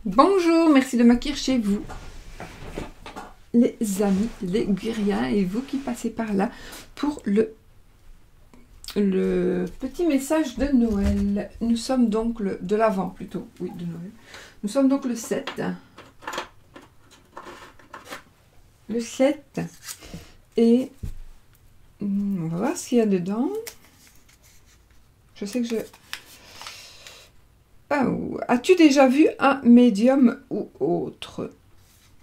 Bonjour, merci de m'accueillir chez vous, les amis, les guerriers et vous qui passez par là pour le petit message de Noël. Nous sommes donc de l'Avent plutôt, oui, de Noël. Nous sommes donc le 7. Le 7. Et on va voir ce qu'il y a dedans. Je sais que je... Oh, as-tu déjà vu un médium ou autre?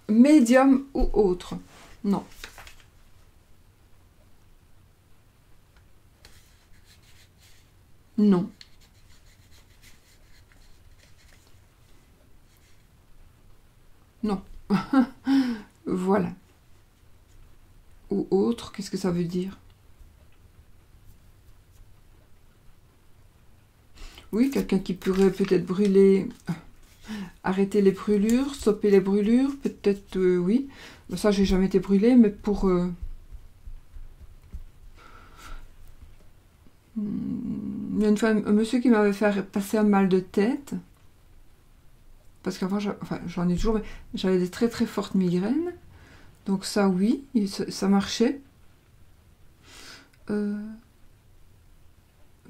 Médium ou autre? Non. Non. Non. Voilà. Ou autre, qu'est-ce que ça veut dire? Oui, quelqu'un qui pourrait peut-être brûler, arrêter les brûlures, stopper les brûlures, peut-être, oui. Ça, j'ai jamais été brûlée, mais pour... Il y a une fois un monsieur qui m'avait fait passer un mal de tête, parce qu'avant, j'en ai toujours, mais j'avais des très très fortes migraines. Donc ça, oui, ça marchait.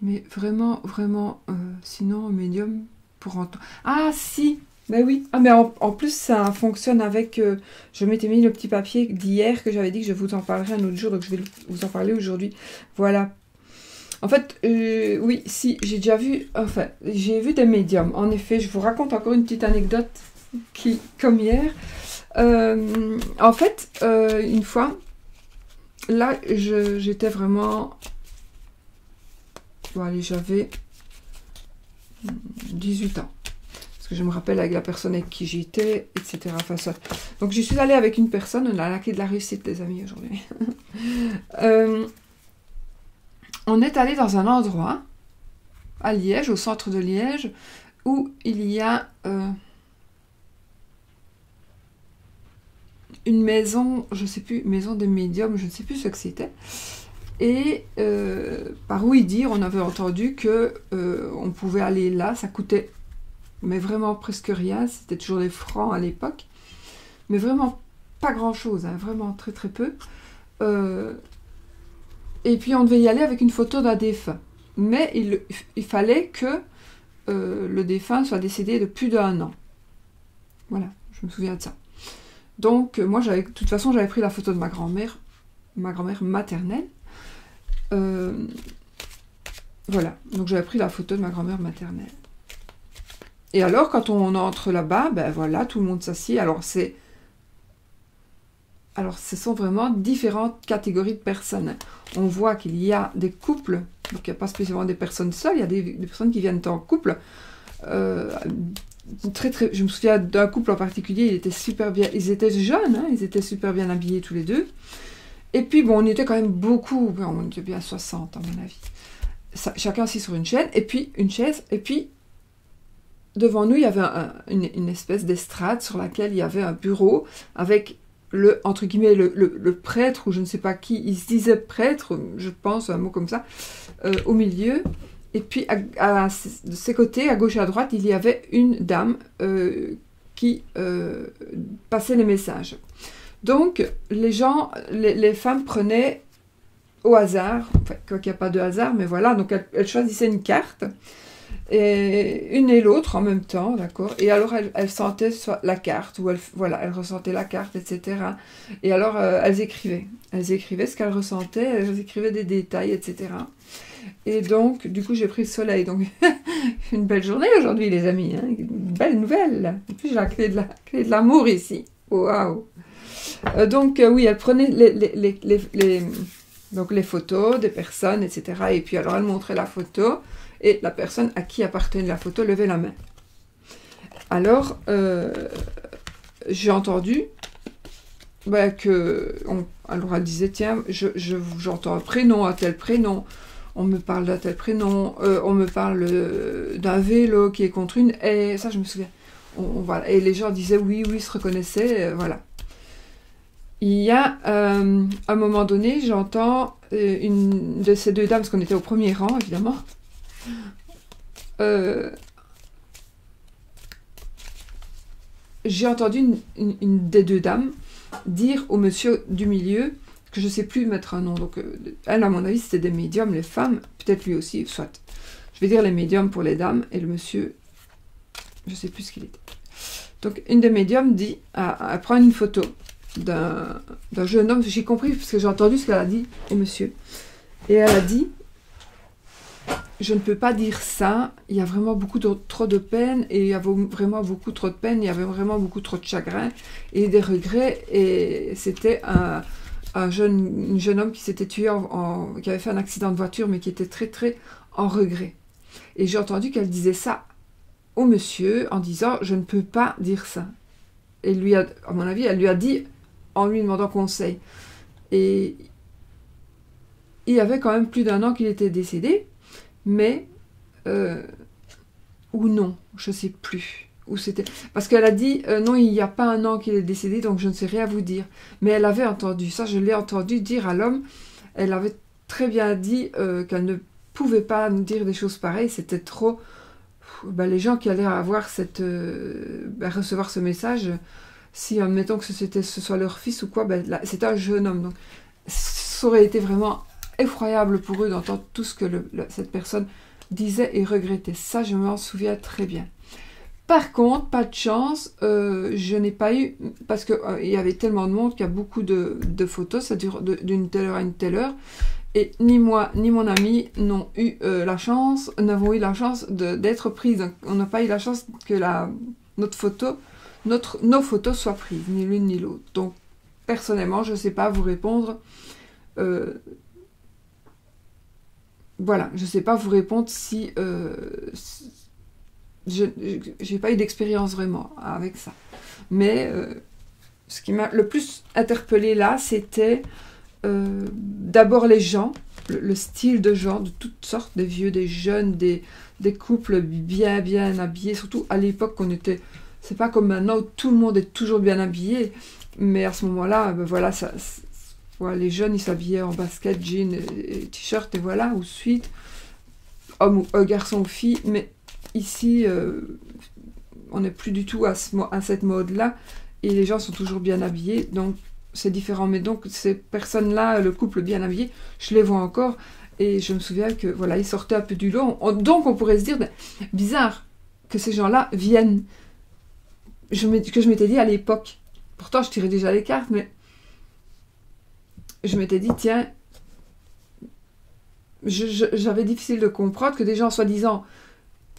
Mais vraiment, vraiment, sinon, médium pour entendre... Ah, si! Ben oui. Ah, mais en plus, ça fonctionne avec... je m'étais mis le petit papier d'hier que j'avais dit que je vous en parlerai un autre jour, donc je vais vous en parler aujourd'hui. Voilà. En fait, oui, si, j'ai déjà vu... Enfin, j'ai vu des médiums. En effet, je vous raconte encore une petite anecdote qui, comme hier. En fait, une fois, là, j'étais vraiment... Bon, allez, j'avais 18 ans. Parce que je me rappelle avec la personne avec qui j'étais, etc. Enfin, ça. Donc, j'y suis allée avec une personne. On a la clé de la réussite, les amis, aujourd'hui. On est allé dans un endroit, à Liège, au centre de Liège, où il y a une maison, je ne sais plus, maison des médiums, je ne sais plus ce que c'était. Et par ouï dire, on avait entendu que on pouvait aller là, ça coûtait, mais vraiment presque rien, c'était toujours des francs à l'époque, mais vraiment pas grand-chose, hein, vraiment très très peu. Et puis on devait y aller avec une photo d'un défunt. Mais il fallait que le défunt soit décédé de plus d'1 an. Voilà, je me souviens de ça. Donc moi, de toute façon, j'avais pris la photo de ma grand-mère maternelle. Voilà, donc j'avais pris la photo de ma grand-mère maternelle. Et alors, quand on entre là-bas, ben voilà, tout le monde s'assied. Alors, ce sont vraiment différentes catégories de personnes. On voit qu'il y a des couples, donc il n'y a pas spécialement des personnes seules, il y a des personnes qui viennent en couple. Je me souviens d'un couple en particulier, ils étaient super bien, ils étaient jeunes, hein, ils étaient super bien habillés tous les deux. Et puis, bon, on était quand même beaucoup, on était bien 60 à mon avis. Chacun assis sur une chaise, et puis devant nous, il y avait une espèce d'estrade sur laquelle il y avait un bureau avec entre guillemets, le prêtre, ou je ne sais pas qui, il se disait prêtre, je pense, un mot comme ça, au milieu. Et puis, de ses côtés, à gauche et à droite, il y avait une dame qui passait les messages. Donc, les femmes prenaient au hasard, enfin, quoi qu'il n'y a pas de hasard, mais voilà, donc elles choisissaient une carte, et une et l'autre en même temps, d'accord. Et alors elles sentaient la carte, ou elles ressentaient la carte, etc. Et alors elles écrivaient ce qu'elles ressentaient, elles écrivaient des détails, etc. Et donc, du coup, j'ai pris le soleil. Donc, une belle journée aujourd'hui, les amis. Hein, une belle nouvelle. Et puis, j'ai la clé de l'amour ici. Waouh. Donc, oui, elle prenait donc les photos des personnes, etc. Et puis, alors, elle montrait la photo. Et la personne à qui appartenait la photo levait la main. Alors, j'ai entendu alors elle disait, tiens, j'entends un prénom, un tel prénom, on me parle d'un tel prénom, on me parle d'un vélo qui est contre une haie, ça je me souviens. Voilà. Et les gens disaient oui, ils se reconnaissaient, voilà. Il y a un moment donné, j'entends une de ces deux dames, parce qu'on était au premier rang, évidemment, j'ai entendu une des deux dames dire au monsieur du milieu, que je ne sais plus mettre un nom, donc elle, à mon avis, c'était des médiums, les femmes, peut-être lui aussi, soit. Je vais dire les médiums pour les dames, et le monsieur, je ne sais plus ce qu'il était. Donc, une des médiums dit, elle prend une photo d'un jeune homme, j'ai compris, parce que j'ai entendu ce qu'elle a dit au monsieur. Et elle a dit, je ne peux pas dire ça, il y a vraiment trop de peine, et il y avait vraiment beaucoup trop de peine, il y avait vraiment beaucoup trop de chagrin, et des regrets, et c'était un jeune homme qui s'était tué, qui avait fait un accident de voiture, mais qui était très très en regret. Et j'ai entendu qu'elle disait ça au monsieur, en disant, je ne peux pas dire ça. Et lui, à mon avis, elle lui a dit, en lui demandant conseil. Et il y avait quand même plus d'1 an qu'il était décédé, mais ou non, je ne sais plus où c'était. Parce qu'elle a dit non, il n'y a pas 1 an qu'il est décédé, donc je ne sais rien vous dire. Mais elle avait entendu ça, je l'ai entendu dire à l'homme. Elle avait très bien dit qu'elle ne pouvait pas nous dire des choses pareilles, c'était trop. Les gens qui allaient avoir recevoir ce message, si admettons que ce soit leur fils ou quoi, c'était un jeune homme. Donc ça aurait été vraiment effroyable pour eux d'entendre tout ce que cette personne disait et regrettait. Ça, je m'en souviens très bien. Par contre, pas de chance, je n'ai pas eu, parce qu'il y avait tellement de monde qu'il y a beaucoup de photos, ça dure d'une telle heure à une telle heure, et ni moi ni mon ami n'avons eu la chance d'être prises. Donc, on n'a pas eu la chance que nos photos soient prises, ni l'une ni l'autre. Donc, personnellement, je ne sais pas vous répondre. Voilà, je ne sais pas vous répondre si je n'ai pas eu d'expérience vraiment avec ça. Mais ce qui m'a le plus interpellée là, c'était d'abord les gens, le style de gens, de toutes sortes, des vieux, des jeunes, des couples bien habillés, surtout à l'époque qu'on était, c'est pas comme maintenant où tout le monde est toujours bien habillé, mais à ce moment-là, voilà, voilà, les jeunes ils s'habillaient en basket, jeans et t-shirt, et voilà, ou suite, hommes ou garçons ou filles, mais ici, on n'est plus du tout à cette mode-là, et les gens sont toujours bien habillés, donc c'est différent. Mais donc, ces personnes-là, le couple bien habillé, je les vois encore, et je me souviens que, voilà, ils sortaient un peu du lot, donc on pourrait se dire, bizarre que ces gens-là viennent, que je m'étais dit à l'époque, pourtant je tirais déjà les cartes, mais je m'étais dit, tiens, j'avais difficile de comprendre que des gens soi-disant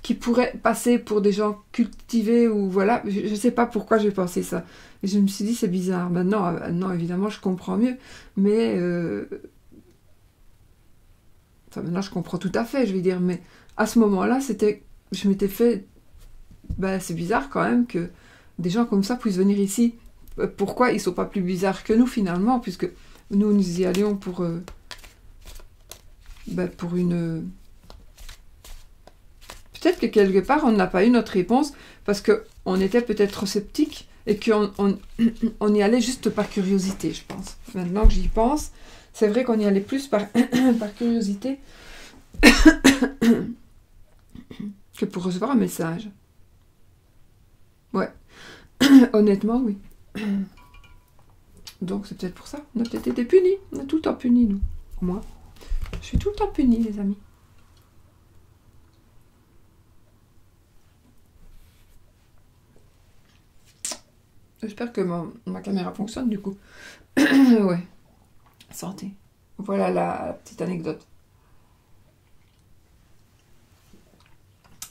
qui pourraient passer pour des gens cultivés ou voilà, je ne sais pas pourquoi j'ai pensé ça. Et je me suis dit c'est bizarre. Maintenant évidemment je comprends mieux, mais maintenant je comprends tout à fait, je vais dire, mais à ce moment-là je m'étais fait, c'est bizarre quand même que des gens comme ça puissent venir ici. Pourquoi ils sont pas plus bizarres que nous finalement, puisque nous y allions pour une... Peut-être que quelque part, on n'a pas eu notre réponse parce qu'on était peut-être trop sceptiques et qu'on y allait juste par curiosité, je pense. Maintenant que j'y pense, c'est vrai qu'on y allait plus par curiosité que pour recevoir un message. Ouais. Honnêtement, oui. Donc, c'est peut-être pour ça. On a peut-être été punis. On a tout le temps punis, nous. Moi. Je suis tout le temps punie, les amis. J'espère que ma caméra fonctionne, du coup. Ouais. Santé. Voilà la petite anecdote.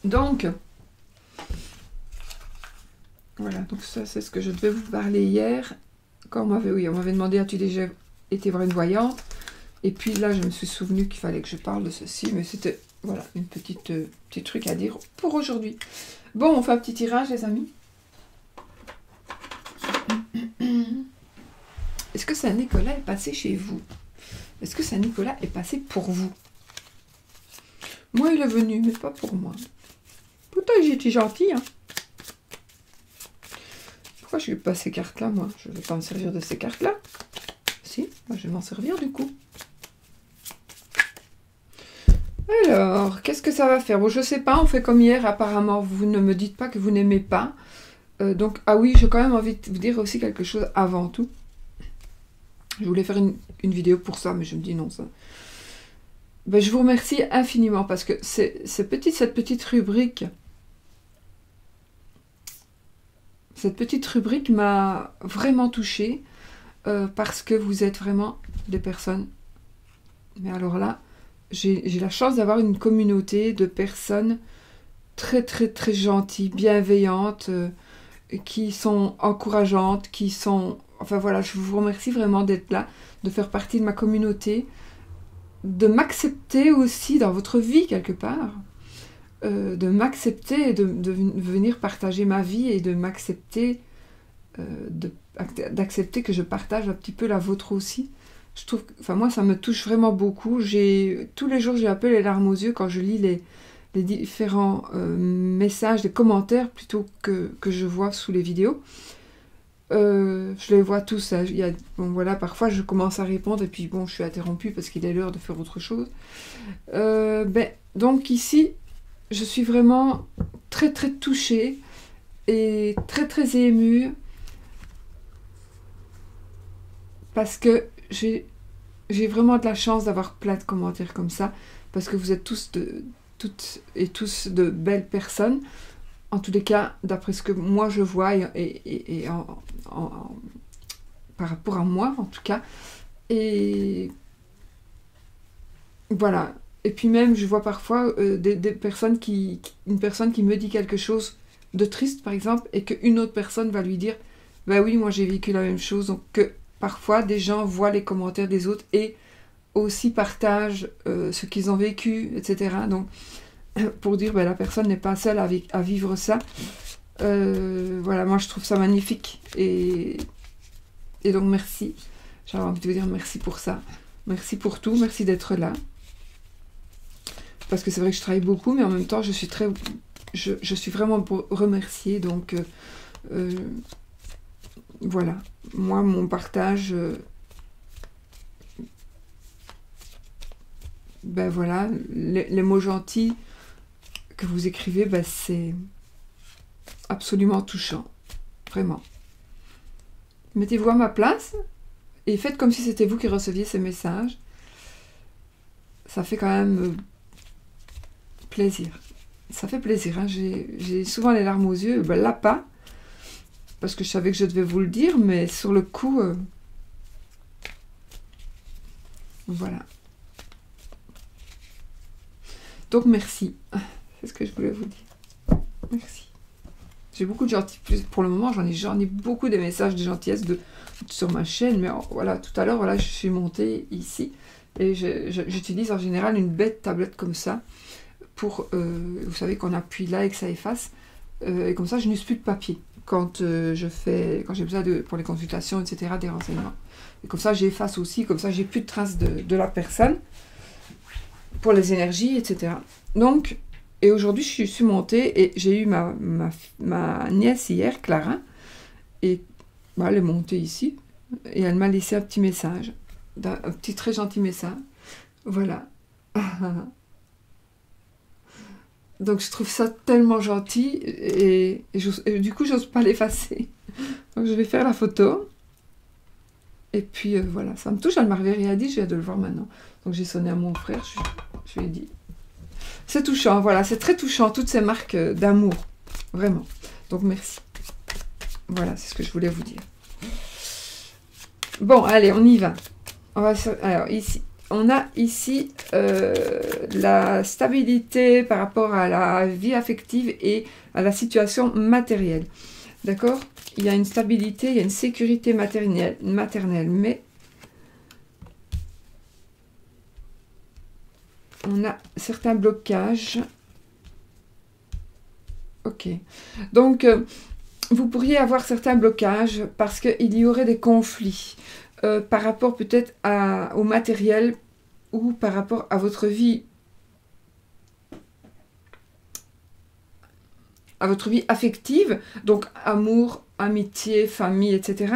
Donc, voilà. Donc ça, c'est ce que je devais vous parler hier. Quand on m'avait demandé, as-tu déjà été voir une voyante? Et puis là, je me suis souvenu qu'il fallait que je parle de ceci. Mais c'était, voilà, une petit truc à dire pour aujourd'hui. Bon, on fait un petit tirage, les amis. Est-ce que Saint-Nicolas est passé chez vous? Est-ce que Saint-Nicolas est passé pour vous? Moi, il est venu, mais pas pour moi. Pourtant, j'ai été gentil, hein. Pourquoi je n'ai pas ces cartes-là, moi? Je ne vais pas me servir de ces cartes-là. Si, moi, je vais m'en servir, du coup. Alors, qu'est-ce que ça va faire? Bon, je sais pas, on fait comme hier, apparemment, vous ne me dites pas que vous n'aimez pas. Donc, ah oui, j'ai quand même envie de vous dire aussi quelque chose avant tout. Je voulais faire une vidéo pour ça, mais je me dis non, ça... Ben, je vous remercie infiniment parce que cette petite rubrique m'a vraiment touchée parce que vous êtes vraiment des personnes. Mais alors là, j'ai la chance d'avoir une communauté de personnes très très très gentilles, bienveillantes, qui sont encourageantes, qui sont... Enfin voilà, je vous remercie vraiment d'être là, de faire partie de ma communauté, de m'accepter aussi dans votre vie quelque part, de m'accepter et de venir partager ma vie et de m'accepter, d'accepter que je partage un petit peu la vôtre aussi. Je trouve, enfin moi ça me touche vraiment beaucoup. Tous les jours j'ai un peu les larmes aux yeux quand je lis les différents messages, les commentaires plutôt que je vois sous les vidéos. Je les vois tous. Bon voilà, parfois je commence à répondre et puis bon, je suis interrompue parce qu'il est l'heure de faire autre chose. Donc ici, je suis vraiment très très touchée et très très émue parce que j'ai vraiment de la chance d'avoir plein de commentaires comme ça parce que vous êtes toutes et tous de belles personnes. En tous les cas, d'après ce que moi je vois et par rapport à moi en tout cas. Et voilà. Et puis même, je vois parfois des personnes une personne qui me dit quelque chose de triste par exemple et qu'une autre personne va lui dire « Ben oui, moi j'ai vécu la même chose ». Donc que parfois des gens voient les commentaires des autres et aussi partagent ce qu'ils ont vécu, etc. Donc pour dire ben, la personne n'est pas seule à vivre ça. Voilà, moi je trouve ça magnifique et donc merci. J'avais envie de vous dire merci pour ça. Merci pour tout, merci d'être là. Parce que c'est vrai que je travaille beaucoup, mais en même temps je suis vraiment remerciée. Donc voilà, moi mon partage, ben voilà, les mots gentils que vous écrivez, ben c'est absolument touchant, vraiment. Mettez-vous à ma place et faites comme si c'était vous qui receviez ces messages. Ça fait quand même plaisir. Ça fait plaisir, hein. J'ai souvent les larmes aux yeux, ben là pas, parce que je savais que je devais vous le dire, mais sur le coup, voilà. Donc merci, c'est ce que je voulais vous dire. Merci. J'ai beaucoup de gentillesse. Pour le moment, j'en ai beaucoup de messages de gentillesse sur ma chaîne, mais voilà, tout à l'heure, voilà, je suis montée ici et j'utilise en général une bête tablette comme ça pour, vous savez qu'on appuie là et que ça efface, et comme ça, je n'use plus de papier quand j'ai besoin pour les consultations, etc., des renseignements. Et comme ça, j'efface aussi, comme ça, j'ai plus de traces de la personne pour les énergies, etc. Donc, et aujourd'hui, je suis montée et j'ai eu ma nièce hier, Clara, et bah, elle est montée ici, et elle m'a laissé un petit message, un petit très gentil message. Voilà. Donc je trouve ça tellement gentil, et du coup, j'ose pas l'effacer. Donc je vais faire la photo. Et puis voilà, ça me touche, elle m'a rien dit, je viens de le voir maintenant. Donc j'ai sonné à mon frère, je lui ai dit. C'est touchant, voilà, c'est très touchant, toutes ces marques d'amour, vraiment. Donc merci. Voilà, c'est ce que je voulais vous dire. Bon, allez, on y va. Alors ici, on a ici la stabilité par rapport à la vie affective et à la situation matérielle. D'accord? Il y a une stabilité, il y a une sécurité maternelle, mais on a certains blocages. Ok. Donc, vous pourriez avoir certains blocages parce qu'il y aurait des conflits par rapport peut-être au matériel ou par rapport à votre vie. À votre vie affective, donc amour, amitié, famille, etc.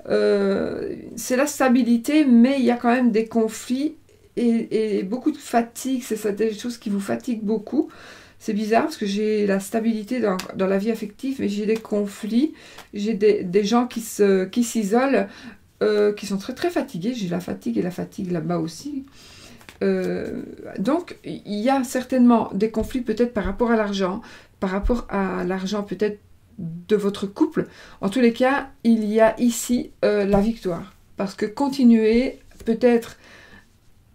C'est la stabilité, mais il y a quand même des conflits et beaucoup de fatigue. C'est ça, des choses qui vous fatiguent beaucoup. C'est bizarre parce que j'ai la stabilité dans la vie affective, mais j'ai des conflits, j'ai des gens qui s'isolent, qui sont très très fatigués. J'ai la fatigue et la fatigue là-bas aussi. Donc, il y a certainement des conflits peut-être par rapport à l'argent peut-être de votre couple. En tous les cas, il y a ici la victoire. Parce que continuez peut-être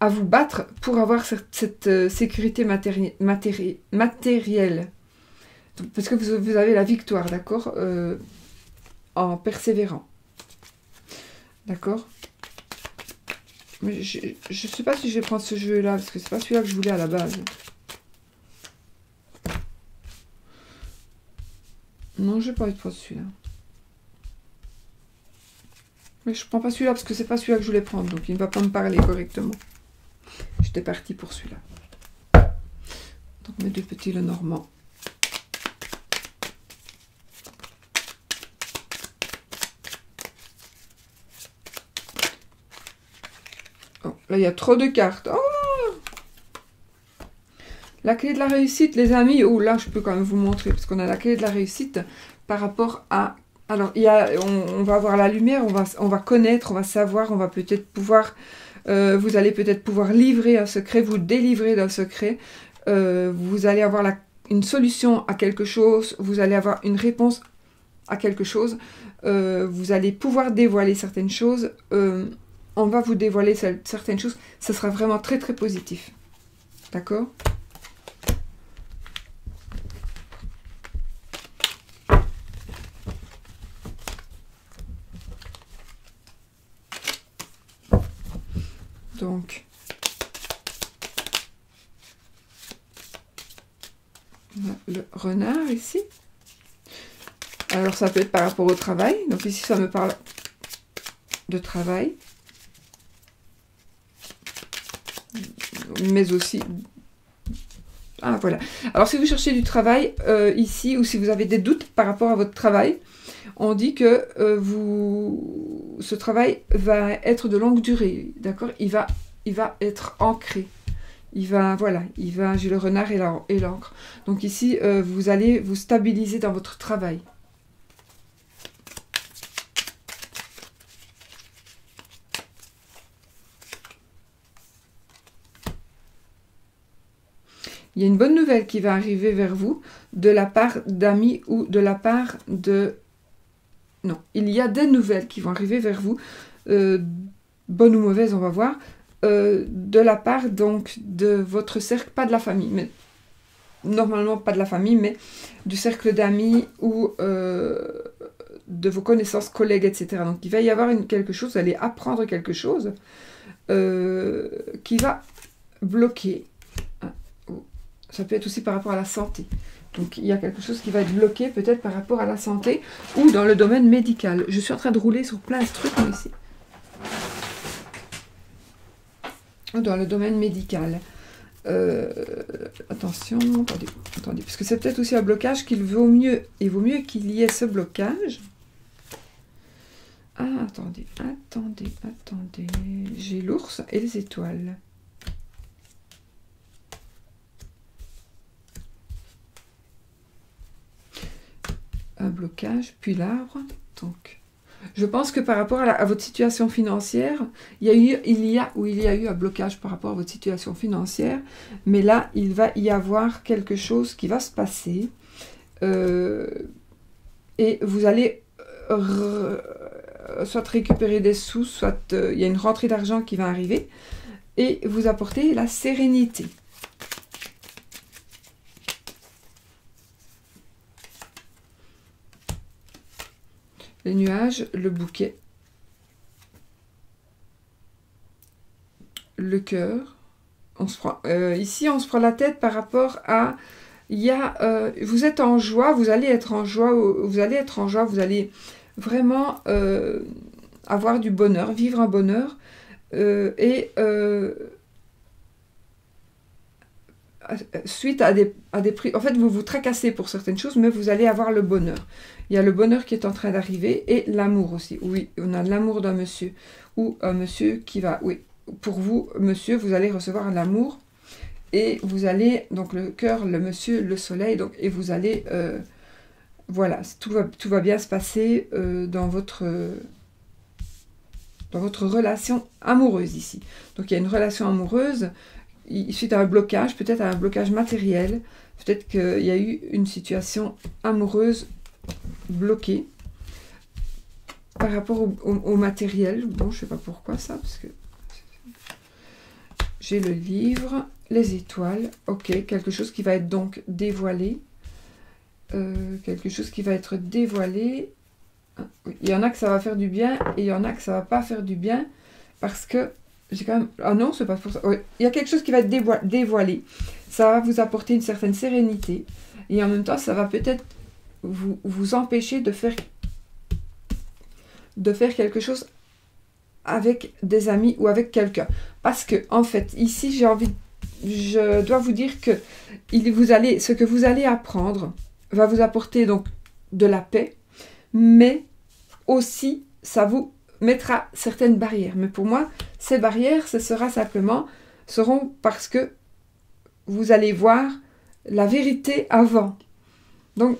à vous battre pour avoir cette sécurité matérielle. Donc, parce que vous avez la victoire, d'accord, en persévérant. D'accord. Mais je ne sais pas si je vais prendre ce jeu-là, parce que c'est pas celui-là que je voulais à la base. Non, je n'ai pas envie de prendre celui-là. Mais je prends pas celui-là, parce que c'est pas celui-là que je voulais prendre, donc il ne va pas me parler correctement. J'étais partie pour celui-là. Donc mes deux petits Lenormand. Oh, là, il y a trop de cartes. Oh, la clé de la réussite, les amis. Oh, là, je peux quand même vous montrer, parce qu'on a la clé de la réussite par rapport à... Alors, on va avoir la lumière, on va connaître, on va savoir, on va peut-être pouvoir... vous allez peut-être pouvoir livrer un secret, vous délivrer d'un secret. Vous allez avoir une solution à quelque chose, vous allez avoir une réponse à quelque chose. Vous allez pouvoir dévoiler certaines choses. On va vous dévoiler certaines choses. Ça sera vraiment très très positif. D'accord ? Donc, on a le renard ici. Alors, ça peut être par rapport au travail. Donc ici, ça me parle de travail. Mais aussi... Ah, voilà. Alors, si vous cherchez du travail ici, ou si vous avez des doutes par rapport à votre travail, on dit que ce travail va être de longue durée, d'accord ? Il va être ancré. J'ai le renard et l'encre. Donc ici, vous allez vous stabiliser dans votre travail. Il y a une bonne nouvelle qui va arriver vers vous de la part d'amis ou de la part de... Non, il y a des nouvelles qui vont arriver vers vous, bonnes ou mauvaises, on va voir, de la part donc de votre cercle, pas de la famille, mais normalement pas de la famille, mais du cercle d'amis ou de vos connaissances, collègues, etc. Donc il va y avoir quelque chose, vous allez apprendre quelque chose qui va bloquer. Ça peut être aussi par rapport à la santé. Donc, il y a quelque chose qui va être bloqué, peut-être par rapport à la santé ou dans le domaine médical. Je suis en train de rouler sur plein de trucs, moi, ici. Dans le domaine médical. Attention, attendez, parce que c'est peut-être aussi un blocage il vaut mieux qu'il y ait ce blocage. Ah, attendez. J'ai l'ours et les étoiles. Un blocage, puis l'arbre. Donc, je pense que par rapport à votre situation financière, il y a eu un blocage par rapport à votre situation financière, mais là, il va y avoir quelque chose qui va se passer et vous allez soit récupérer des sous, soit il y a une rentrée d'argent qui va arriver et vous apporter la sérénité. Les nuages, le bouquet, le cœur. Ici, on se prend la tête par rapport à... vous êtes en joie, vous allez être en joie, vous allez vraiment avoir du bonheur, vivre un bonheur. Suite à des prix, en fait vous vous tracassez pour certaines choses, mais vous allez avoir le bonheur. Il y a le bonheur qui est en train d'arriver et l'amour aussi. Oui, on a l'amour d'un monsieur ou un monsieur qui va, oui, pour vous monsieur, vous allez recevoir un amour Et vous allez, donc le cœur, le monsieur, le soleil, donc, et vous allez, voilà, tout va bien se passer dans votre relation amoureuse ici. Donc il y a une relation amoureuse, suite à un blocage, peut-être à un blocage matériel, peut-être qu'il y a eu une situation amoureuse bloquée par rapport au matériel. Bon, je ne sais pas pourquoi ça, parce que j'ai le livre, les étoiles, ok, quelque chose qui va être donc dévoilé, quelque chose qui va être dévoilé. Il y en a que ça va faire du bien et il y en a que ça va pas faire du bien parce que j'ai quand même... Ah non, c'est pas pour ça. Oui. Il y a quelque chose qui va être dévoilé. Ça va vous apporter une certaine sérénité et en même temps, ça va peut-être vous empêcher de faire quelque chose avec des amis ou avec quelqu'un. Parce que, en fait, ici, je dois vous dire que ce que vous allez apprendre va vous apporter donc de la paix, mais aussi, ça vous mettra certaines barrières. Mais pour moi, ces barrières, seront parce que vous allez voir la vérité avant. Donc,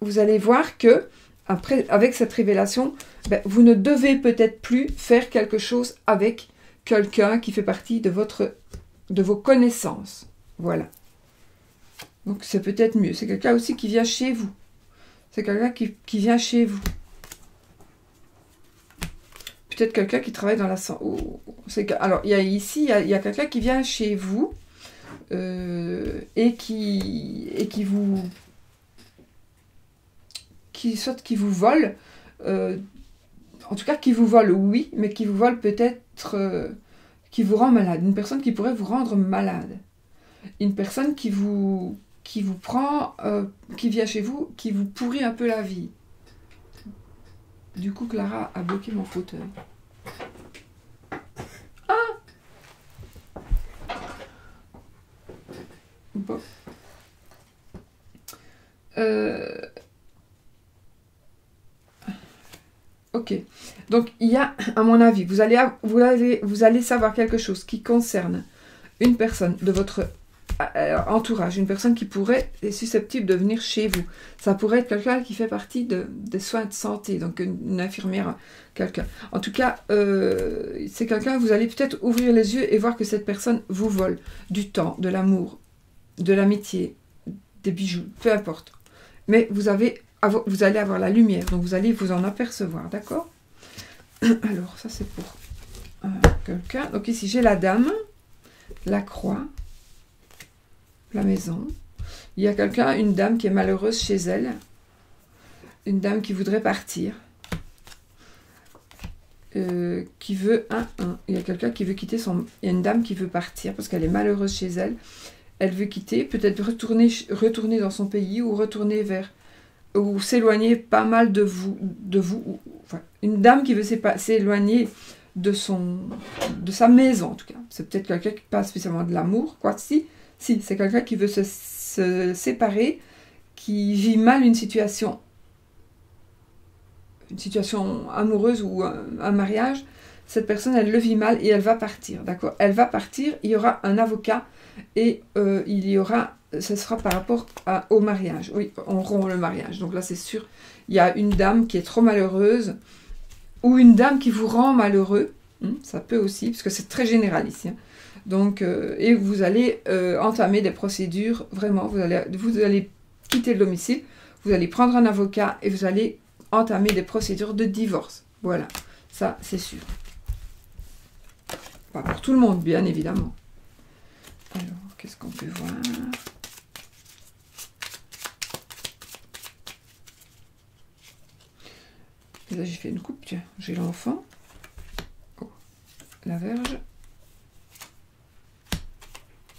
vous allez voir que, après, avec cette révélation, vous ne devez peut-être plus faire quelque chose avec quelqu'un qui fait partie de vos connaissances. Voilà. Donc, c'est peut-être mieux. C'est quelqu'un aussi qui vient chez vous. C'est quelqu'un qui vient chez vous. Peut-être quelqu'un qui travaille dans la santé. Alors, il y a quelqu'un qui vient chez vous et qui vous vole. En tout cas, qui vous vole, oui, mais qui vous vole peut-être, qui vous rend malade. Une personne qui pourrait vous rendre malade. Une personne qui vous prend, qui vient chez vous, qui vous pourrit un peu la vie. Du coup, Clara a bloqué mon fauteuil. Ah! Bon. Ok. Donc, il y a, à mon avis, vous allez savoir quelque chose qui concerne une personne de votre entourage, une personne qui est susceptible de venir chez vous. Ça pourrait être quelqu'un qui fait partie des soins de santé, donc une infirmière, quelqu'un. En tout cas, c'est quelqu'un, vous allez peut-être ouvrir les yeux et voir que cette personne vous vole du temps, de l'amour, de l'amitié, des bijoux, peu importe. Mais vous allez avoir la lumière, donc vous allez vous en apercevoir, d'accord? Alors, ça c'est pour quelqu'un. Donc ici, j'ai la dame, la croix, la maison. Il y a quelqu'un, une dame qui est malheureuse chez elle. Une dame qui voudrait partir. Qui veut il y a quelqu'un qui veut quitter son... Il y a une dame qui veut partir parce qu'elle est malheureuse chez elle. Elle veut quitter, peut-être retourner dans son pays ou retourner ou s'éloigner pas mal de vous. Enfin, une dame qui veut s'éloigner de sa maison, en tout cas. C'est peut-être quelqu'un qui passe spécialement de l'amour, quoi. Si, c'est quelqu'un qui veut se séparer, qui vit mal une situation amoureuse ou un mariage. Cette personne, elle le vit mal et elle va partir, d'accord? Elle va partir, il y aura un avocat et ce sera par rapport au mariage. Oui, on rompt le mariage. Donc là, c'est sûr, il y a une dame qui est trop malheureuse ou une dame qui vous rend malheureux. Ça peut aussi, parce que c'est très général ici. Donc, et vous allez entamer des procédures, vraiment, vous allez quitter le domicile, vous allez prendre un avocat et vous allez entamer des procédures de divorce. Voilà, ça c'est sûr. Pas pour tout le monde, bien évidemment. Alors, qu'est-ce qu'on peut voir? Et là, j'ai fait une coupe, tiens, j'ai l'enfant. Oh, la Vierge.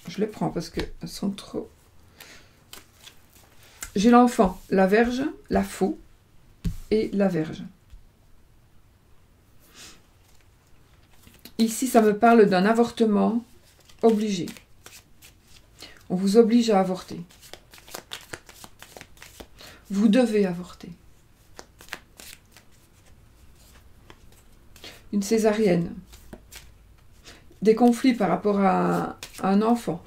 Je les prends parce qu'elles sont trop... J'ai l'enfant, la Vierge, la faux et la Vierge. Ici, ça me parle d'un avortement obligé. On vous oblige à avorter. Vous devez avorter. Une césarienne. des conflits par rapport à un enfant.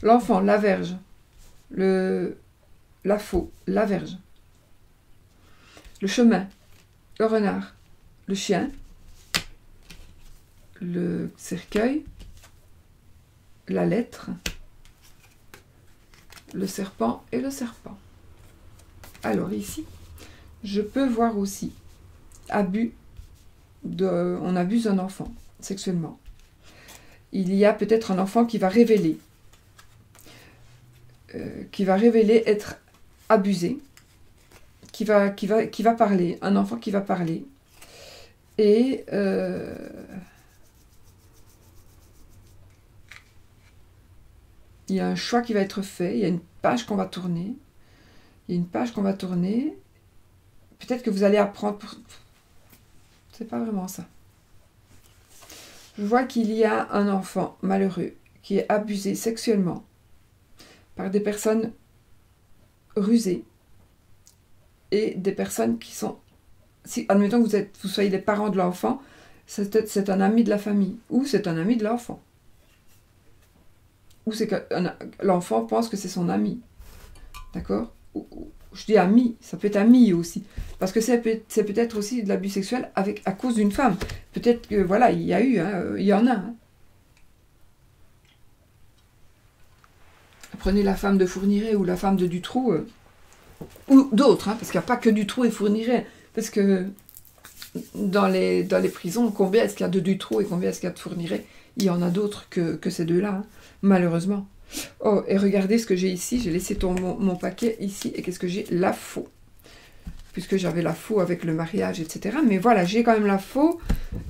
L'enfant, la Vierge. La faux, la Vierge. Le chemin, le renard. Le chien, le cercueil, la lettre, le serpent et le serpent. Alors ici, je peux voir aussi on abuse un enfant sexuellement. Il y a peut-être un enfant qui va révéler être abusé, qui va parler, un enfant qui va parler. Et il y a un choix qui va être fait, il y a une page qu'on va tourner. Peut-être que vous allez apprendre. C'est pas vraiment ça. Je vois qu'il y a un enfant malheureux qui est abusé sexuellement par des personnes rusées et des personnes qui sont... Si, admettons que vous soyez les parents de l'enfant, c'est un ami de la famille, ou c'est un ami de l'enfant. Ou c'est que l'enfant pense que c'est son ami. D'accord? Je dis ami, ça peut être ami aussi. Parce que c'est peut-être aussi de l'abus sexuel à cause d'une femme. Peut-être que, voilà, il y a eu, il y en a. Prenez la femme de Fourniret ou la femme de Dutroux, ou d'autres, parce qu'il n'y a pas que Dutroux et Fourniret. Parce que dans les prisons, combien est-ce qu'il y a de Dutroux et combien est-ce qu'il y a de Fourniret? Il y en a d'autres que ces deux-là, malheureusement. Oh, et regardez ce que j'ai ici. J'ai laissé mon paquet ici. Et qu'est-ce que j'ai? La faux. Puisque j'avais la faux avec le mariage, etc. Mais voilà, j'ai quand même la faux.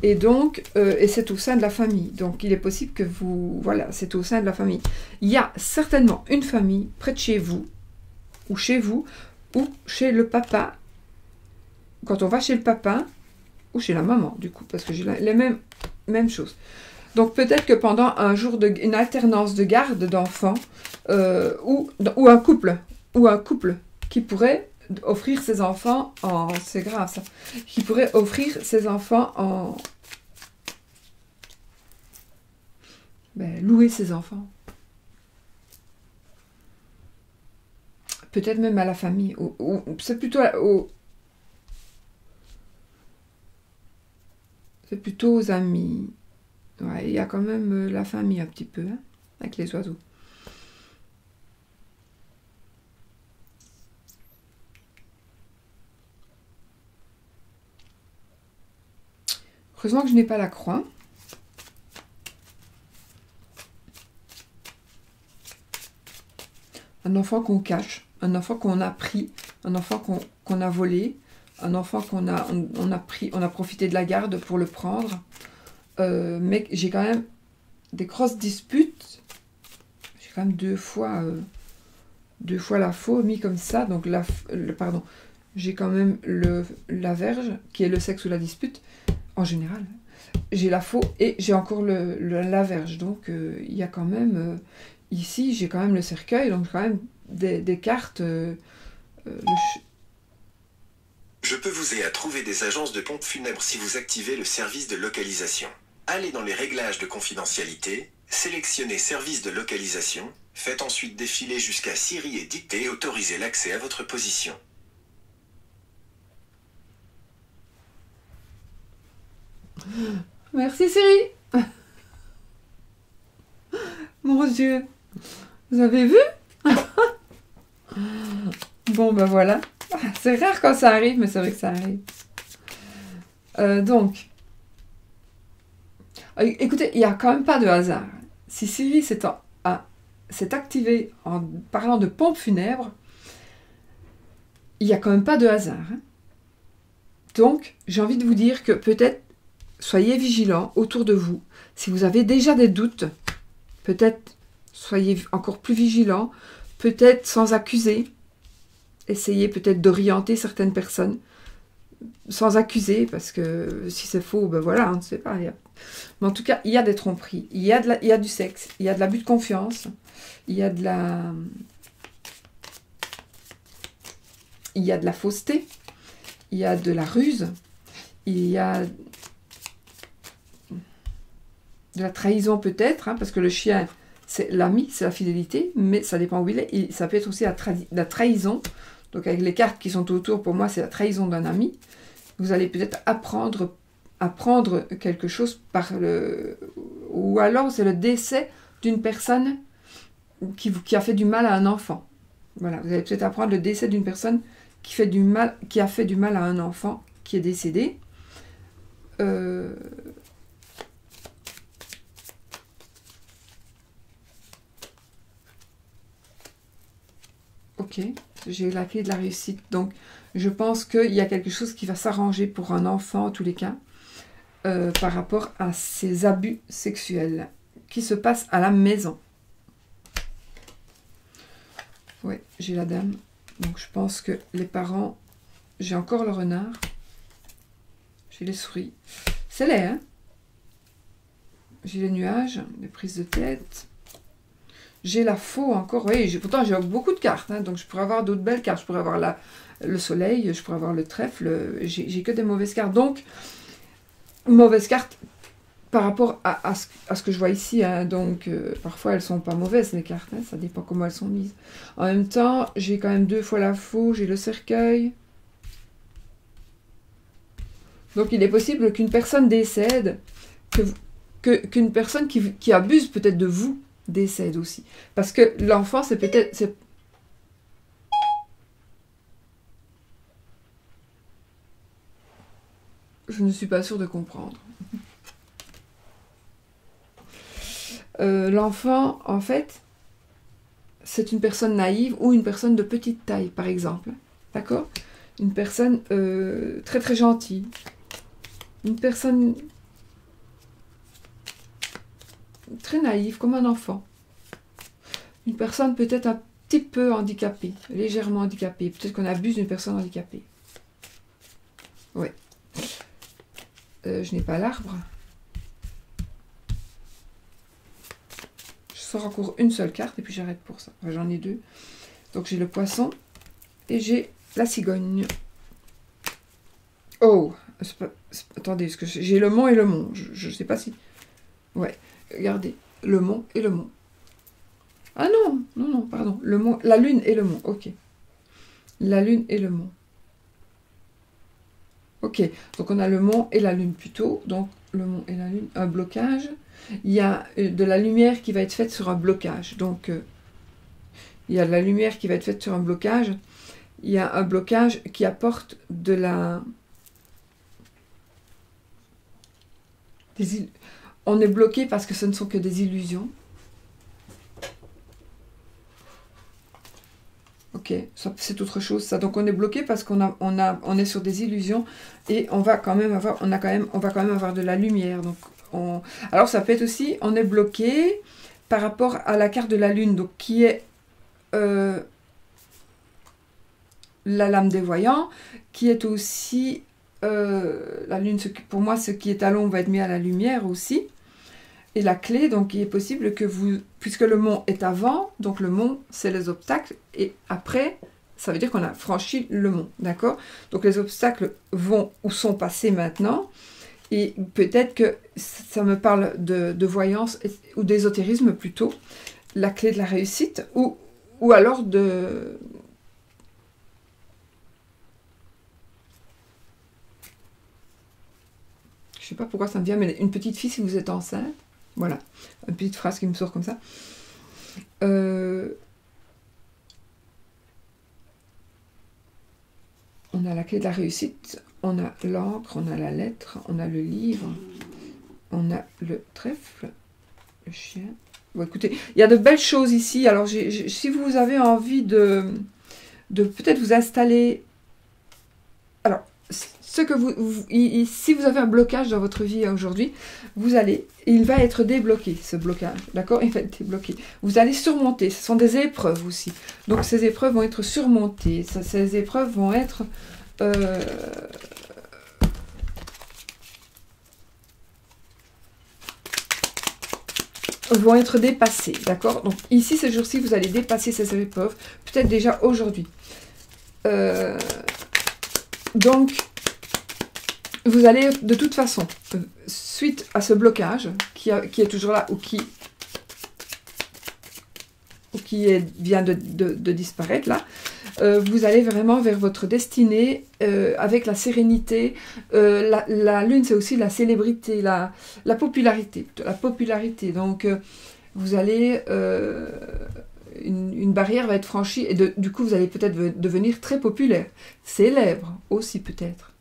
Et donc, et c'est au sein de la famille. Donc, il est possible que vous... Voilà, c'est au sein de la famille. Il y a certainement une famille près de chez vous, ou chez le papa. Quand on va chez le papa, ou chez la maman, du coup, parce que j'ai les mêmes choses. Donc peut-être que pendant un jour une alternance de garde d'enfants, ou un couple qui pourrait offrir ses enfants en... C'est grave ça. Qui pourrait offrir ses enfants en... louer ses enfants. Peut-être même à la famille. C'est plutôt c'est plutôt aux amis. Ouais, il y a quand même la famille un petit peu, avec les oiseaux. Heureusement que je n'ai pas la croix. Un enfant qu'on cache, un enfant qu'on a pris, un enfant qu'on a volé, un enfant qu'on a pris, on a profité de la garde pour le prendre. Mais j'ai quand même des grosses disputes. J'ai quand même deux fois la faux mis comme ça. Donc pardon, j'ai quand même la verge qui est le sexe ou la dispute en général. J'ai la faux et j'ai encore la verge. Donc il y a quand même ici j'ai quand même le cercueil. Donc quand même des cartes. Je peux vous aider à trouver des agences de pompes funèbres si vous activez le service de localisation. Allez dans les réglages de confidentialité, sélectionnez service de localisation, faites ensuite défiler jusqu'à Siri et dictez et autorisez l'accès à votre position. Merci Siri. Mon Dieu. Vous avez vu? Bon ben voilà. C'est rare quand ça arrive, mais c'est vrai que ça arrive. Donc, écoutez, il n'y a quand même pas de hasard. Si Siri s'est activé en parlant de pompe funèbre, il n'y a quand même pas de hasard. Donc, j'ai envie de vous dire que peut-être, soyez vigilants autour de vous. Si vous avez déjà des doutes, Peut-être soyez encore plus vigilants, peut-être sans accuser. Essayez peut-être d'orienter certaines personnes sans accuser, parce que si c'est faux, ben voilà, on ne sait pas. Mais en tout cas, il y a des tromperies, il y a du sexe, il y a de l'abus de confiance, il y a de la fausseté, il y a de la ruse, il y a de la trahison peut-être, hein, parce que le chien, c'est l'ami, c'est la fidélité, mais ça dépend où il est. Et ça peut être aussi la trahison. Donc avec les cartes qui sont autour, pour moi, c'est la trahison d'un ami. Vous allez peut-être apprendre quelque chose ou alors c'est le décès d'une personne qui a fait du mal à un enfant. Voilà, vous allez peut-être apprendre le décès d'une personne qui a fait du mal à un enfant qui est décédé. Ok, j'ai la clé de la réussite. Donc, je pense qu'il y a quelque chose qui va s'arranger pour un enfant, en tous les cas, par rapport à ces abus sexuels qui se passent à la maison. Oui, j'ai la dame. Donc, je pense que les parents... J'ai encore le renard. J'ai les souris. C'est laid, hein? J'ai les nuages, les prises de tête... J'ai la faux encore, oui, pourtant j'ai beaucoup de cartes, hein, donc je pourrais avoir d'autres belles cartes. Je pourrais avoir le soleil, je pourrais avoir le trèfle, j'ai que des mauvaises cartes. Donc, mauvaises cartes par rapport à ce que je vois ici. Hein, donc, parfois elles sont pas mauvaises les cartes, hein, ça dépend comment elles sont mises. En même temps, j'ai quand même 2 fois la faux, j'ai le cercueil. Donc, il est possible qu'une personne décède, qu'une personne qui abuse peut-être de vous, décède aussi. Parce que l'enfant, c'est peut-être... Je ne suis pas sûre de comprendre. L'enfant, en fait, c'est une personne naïve ou une personne de petite taille, par exemple. D'accord? Une personne très très gentille. Une personne... très naïve, comme un enfant. Une personne peut-être un petit peu handicapée, légèrement handicapée. Peut-être qu'on abuse d'une personne handicapée. Oui. Je n'ai pas l'arbre. Je sors encore une seule carte et puis j'arrête pour ça. Enfin, j'en ai 2. Donc j'ai le poisson et j'ai la cigogne. Oh, attendez, parce que j'ai le mont et le mont. Je ne sais pas si... Ouais. Regardez, le mont et le mont. Ah non, non, non, pardon. Le mont, la lune et le mont, ok. La lune et le mont. Ok, donc on a le mont et la lune plutôt. Donc le mont et la lune, un blocage. Il y a de la lumière qui va être faite sur un blocage. Donc il y a de la lumière qui va être faite sur un blocage. Il y a un blocage qui apporte de la... On est bloqué parce que ce ne sont que des illusions. Ok, c'est autre chose ça. Donc on est bloqué parce qu'on est sur des illusions et on va quand même avoir, on va quand même avoir de la lumière. Donc alors ça peut être aussi, on est bloqué par rapport à la carte de la lune, donc qui est la lame des voyants, qui est aussi la lune. Pour moi, ce qui est à l'ombre va être mis à la lumière aussi. Et la clé, donc il est possible que vous, puisque le mont est avant, donc le mont c'est les obstacles, et après, ça veut dire qu'on a franchi le mont, d'accord? Donc les obstacles vont ou sont passés maintenant, et peut-être que ça me parle de voyance ou d'ésotérisme plutôt, la clé de la réussite, ou alors de... Je sais pas pourquoi ça me vient, mais une petite fille si vous êtes enceinte. Voilà, une petite phrase qui me sort comme ça. On a la clé de la réussite, on a l'encre, on a la lettre, on a le livre, on a le trèfle, le chien. Bon, écoutez, il y a de belles choses ici. Alors, si vous avez envie de peut-être vous installer... Alors, si vous avez un blocage dans votre vie aujourd'hui, il va être débloqué, ce blocage, d'accord? Il va être débloqué. Vous allez surmonter, ce sont des épreuves aussi. Donc ces épreuves vont être surmontées, ces épreuves vont être... vont être dépassées, d'accord? Donc ici, ce jour-ci, vous allez dépasser ces épreuves, peut-être déjà aujourd'hui. Donc, vous allez de toute façon, suite à ce blocage qui est toujours là ou qui vient de disparaître là, vous allez vraiment vers votre destinée avec la sérénité. La lune, c'est aussi la célébrité, la popularité. La popularité. Donc, vous allez... une barrière va être franchie et du coup, vous allez peut-être devenir très populaire. Célèbre aussi, peut-être.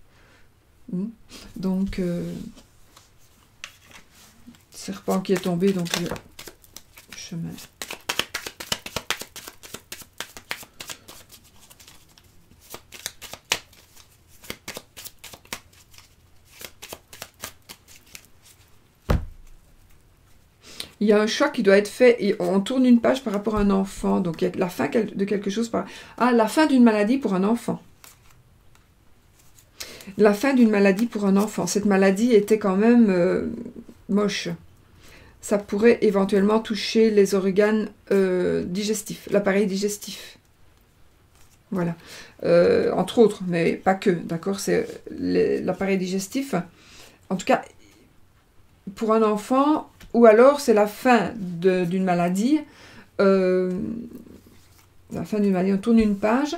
Donc, serpent qui est tombé, donc le chemin. Il y a un choix qui doit être fait et on tourne une page par rapport à un enfant. Donc, il y a la fin de quelque chose la fin d'une maladie pour un enfant. La fin d'une maladie pour un enfant. Cette maladie était quand même moche. Ça pourrait éventuellement toucher les organes digestifs, l'appareil digestif. Voilà. Entre autres, mais pas que, d'accord? C'est l'appareil digestif. En tout cas, pour un enfant... Ou alors, c'est la fin d'une maladie. La fin d'une maladie, on tourne une page.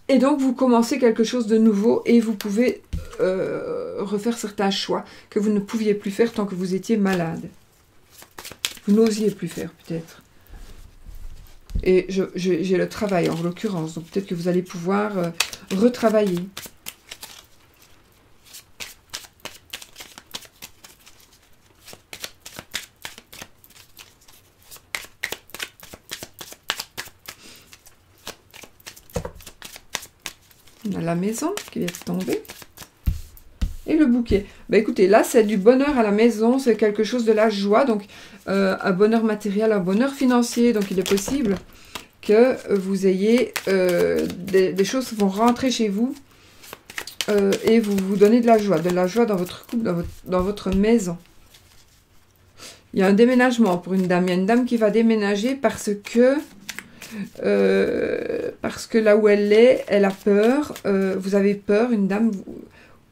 Et donc, vous commencez quelque chose de nouveau et vous pouvez refaire certains choix que vous ne pouviez plus faire tant que vous étiez malade. Vous n'osiez plus faire, peut-être. Et j'ai le travail, en l'occurrence. Donc, peut-être que vous allez pouvoir retravailler. On a la maison qui vient de tomber. Et le bouquet. Bah écoutez, là c'est du bonheur à la maison, c'est quelque chose de la joie, donc un bonheur matériel, un bonheur financier. Donc il est possible que vous ayez des choses qui vont rentrer chez vous et vous donner de la joie dans votre couple, dans votre maison. Il y a un déménagement pour une dame. Il y a une dame qui va déménager parce que là où elle est, elle a peur. Vous avez peur, une dame,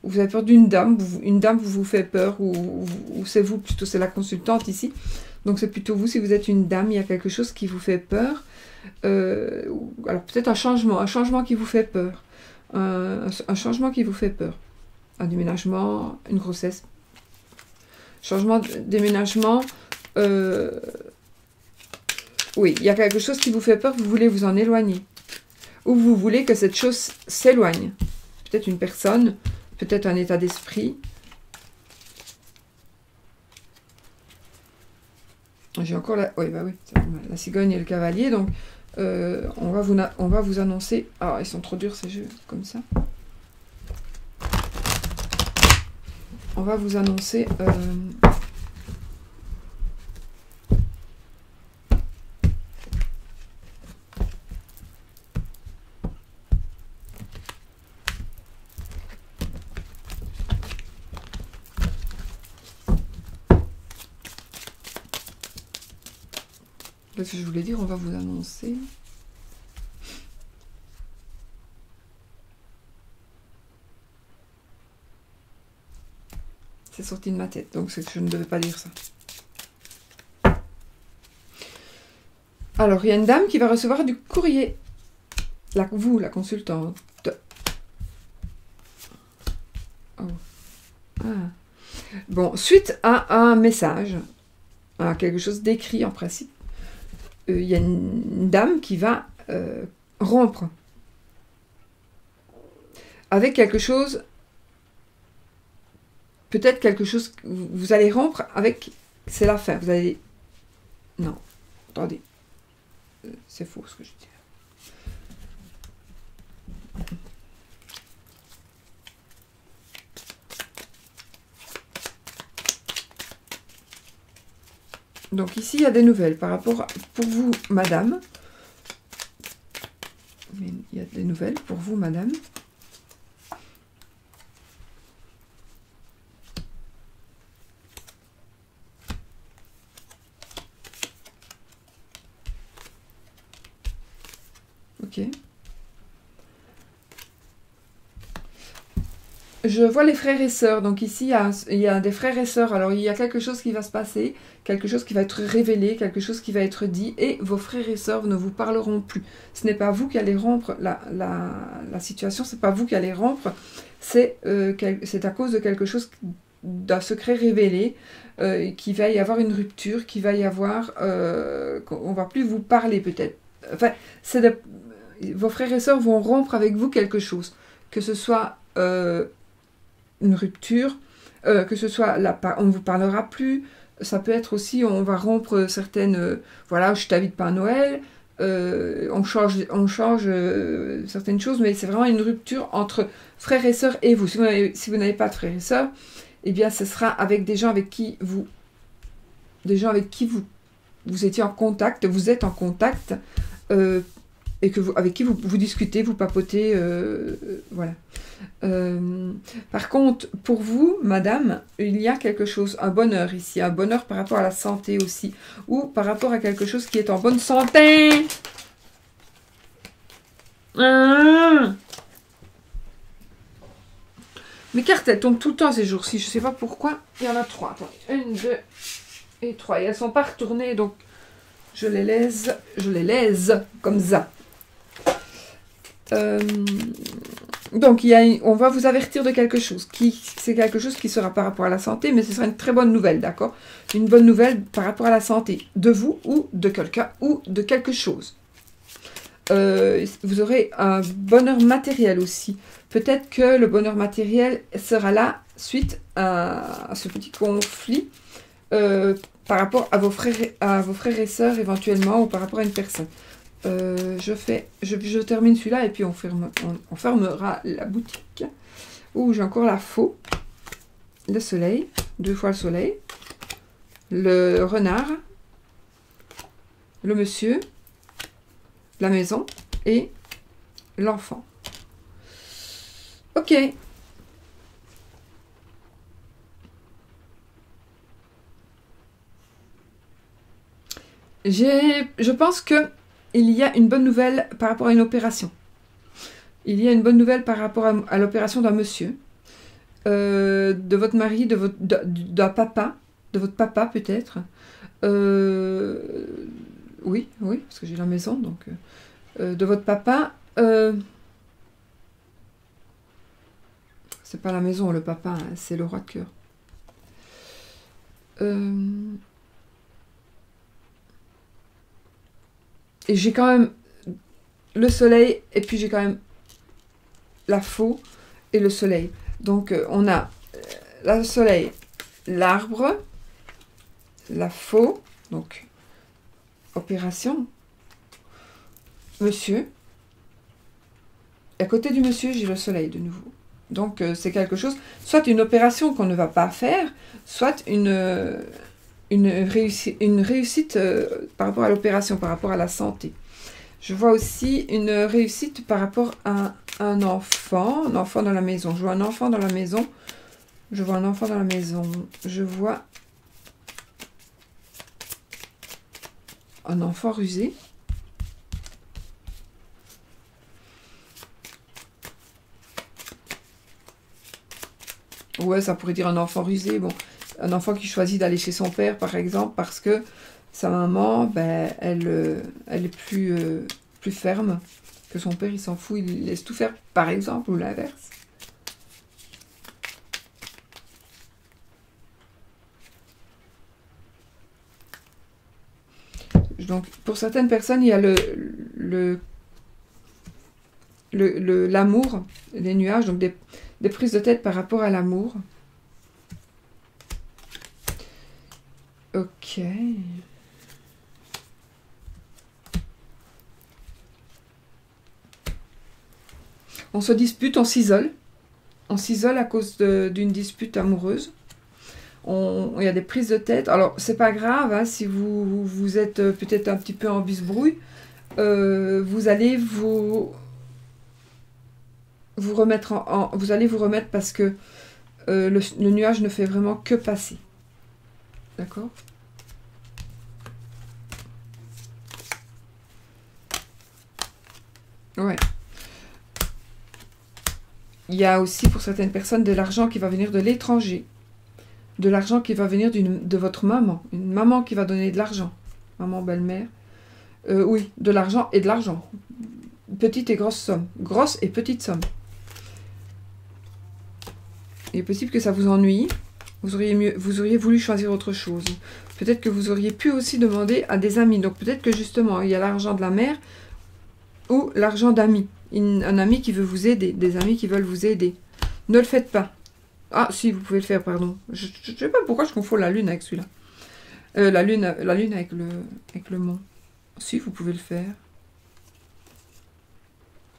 vous avez peur d'une dame, une dame vous fait peur, ou c'est vous plutôt, c'est la consultante ici. Donc c'est plutôt vous, si vous êtes une dame, il y a quelque chose qui vous fait peur. Alors peut-être un changement qui vous fait peur. Un changement qui vous fait peur. Un déménagement, une grossesse. Changement, déménagement. Oui, il y a quelque chose qui vous fait peur, vous voulez vous en éloigner. Ou vous voulez que cette chose s'éloigne. Peut-être une personne, peut-être un état d'esprit. J'ai encore la... Oui, bah oui, la cigogne et le cavalier. Donc, on va vous annoncer... Ah, ils sont trop durs ces jeux, comme ça. On va vous annoncer... Qu'est-ce que je voulais dire? On va vous annoncer. C'est sorti de ma tête, donc je ne devais pas dire ça. Alors, il y a une dame qui va recevoir du courrier. Vous, la consultante. Oh. Ah. Bon, suite à un message, à quelque chose d'écrit en principe, il y a une dame qui va rompre avec quelque chose, peut-être quelque chose, vous allez rompre avec, c'est la fin, vous allez, non, attendez, c'est faux ce que je dis. Donc ici, il y a des nouvelles par rapport à, pour vous, madame. Il y a des nouvelles pour vous, madame. Ok. Je vois les frères et sœurs. Donc ici, il y a des frères et sœurs. Alors, il y a quelque chose qui va se passer, quelque chose qui va être révélé, quelque chose qui va être dit. Et vos frères et sœurs ne vous parleront plus. Ce n'est pas vous qui allez rompre la situation. Ce n'est pas vous qui allez rompre. C'est à cause de quelque chose, d'un secret révélé, qu'il va y avoir une rupture, qu'il va y avoir... qu'on ne va plus vous parler peut-être. Enfin, vos frères et sœurs vont rompre avec vous quelque chose. Que ce soit... une rupture, que ce soit on ne vous parlera plus, ça peut être aussi on va rompre certaines, voilà, je t'invite pas à Noël, on change certaines choses, mais c'est vraiment une rupture entre frères et sœurs et vous. Si vous n'avez pas de frères et sœurs, eh bien ce sera avec des gens avec qui vous étiez en contact, vous êtes en contact, et avec qui vous discutez, vous papotez, voilà. Par contre, pour vous, madame, il y a quelque chose, un bonheur ici, un bonheur par rapport à la santé aussi, ou par rapport à quelque chose qui est en bonne santé. Mes cartes, elles tombent tout le temps ces jours-ci, je ne sais pas pourquoi. Il y en a 3, attendez, 1, 2 et 3, et elles ne sont pas retournées, donc je les lèse comme ça. Donc, on va vous avertir de quelque chose. C'est quelque chose qui sera par rapport à la santé, mais ce sera une très bonne nouvelle, d'accord? Une bonne nouvelle par rapport à la santé, de vous ou de quelqu'un ou de quelque chose. Vous aurez un bonheur matériel aussi. Peut-être que le bonheur matériel sera là suite à ce petit conflit par rapport à vos frères et sœurs éventuellement, ou par rapport à une personne. Je termine celui-là et puis on fermera la boutique. Ouh, j'ai encore la faux. Le soleil, 2 fois le soleil. Le renard. Le monsieur. La maison. Et l'enfant. Ok. Je pense que il y a une bonne nouvelle par rapport à une opération. Il y a une bonne nouvelle par rapport à l'opération d'un monsieur, de votre mari, d'un papa, de votre papa peut-être. Oui, parce que j'ai la maison, donc de votre papa. C'est pas la maison, le papa, hein, c'est le roi de cœur. Et j'ai quand même le soleil, et puis j'ai quand même la faux et le soleil. Donc, on a le soleil, l'arbre, la faux, donc, opération, monsieur. Et à côté du monsieur, j'ai le soleil de nouveau. Donc, c'est quelque chose, soit une opération qu'on ne va pas faire, soit une réussite par rapport à l'opération, par rapport à la santé. Je vois aussi une réussite par rapport à un enfant dans la maison. Je vois un enfant dans la maison. Je vois un enfant dans la maison. Je vois un enfant rusé. Ouais, ça pourrait dire un enfant rusé. Bon, un enfant qui choisit d'aller chez son père, par exemple, parce que sa maman, ben, elle est plus ferme que son père, il s'en fout, il laisse tout faire, par exemple, ou l'inverse. Donc, pour certaines personnes, il y a l'amour, les nuages, donc des prises de tête par rapport à l'amour. Ok. On se dispute, on s'isole. On s'isole à cause d'une dispute amoureuse. il y a des prises de tête. Alors, c'est pas grave, hein, si vous êtes peut-être un petit peu en bisbrouille, vous allez vous remettre vous allez vous remettre parce que le nuage ne fait vraiment que passer. D'accord? Ouais. Il y a aussi pour certaines personnes de l'argent qui va venir de l'étranger. De l'argent qui va venir de votre maman. Une maman qui va donner de l'argent. Maman, belle-mère. Oui, de l'argent et de l'argent. Petite et grosse somme. Grosse et petite somme. Il est possible que ça vous ennuie. Vous auriez voulu choisir autre chose. Peut-être que vous auriez pu aussi demander à des amis. Donc peut-être que justement, il y a l'argent de la mère ou l'argent d'amis. Un ami qui veut vous aider. Des amis qui veulent vous aider. Ne le faites pas. Ah, si, vous pouvez le faire, pardon. Je ne sais pas pourquoi je confonds la lune avec celui-là. La lune avec le mont. Si, vous pouvez le faire.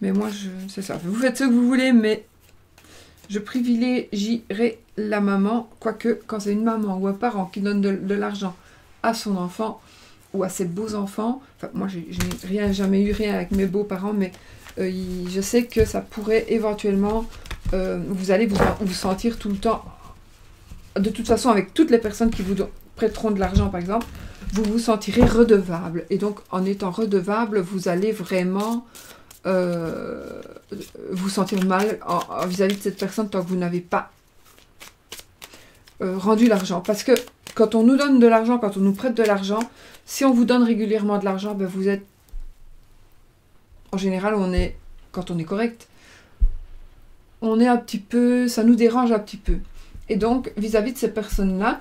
Mais moi, c'est ça. Vous faites ce que vous voulez, mais je privilégierai la maman. Quoique, quand c'est une maman ou un parent qui donne de l'argent à son enfant ou à ses beaux-enfants, enfin, moi, je n'ai jamais eu rien avec mes beaux-parents, mais je sais que ça pourrait éventuellement... vous allez vous sentir tout le temps, de toute façon avec toutes les personnes qui vous prêteront de l'argent par exemple, vous vous sentirez redevable. Et donc en étant redevable, vous allez vraiment vous sentir mal vis-à-vis de cette personne tant que vous n'avez pas rendu l'argent. Parce que quand on nous donne de l'argent, quand on nous prête de l'argent, si on vous donne régulièrement de l'argent, ben vous êtes... En général, quand on est correct, on est un petit peu, ça nous dérange un petit peu. Et donc, vis-à-vis de ces personnes-là,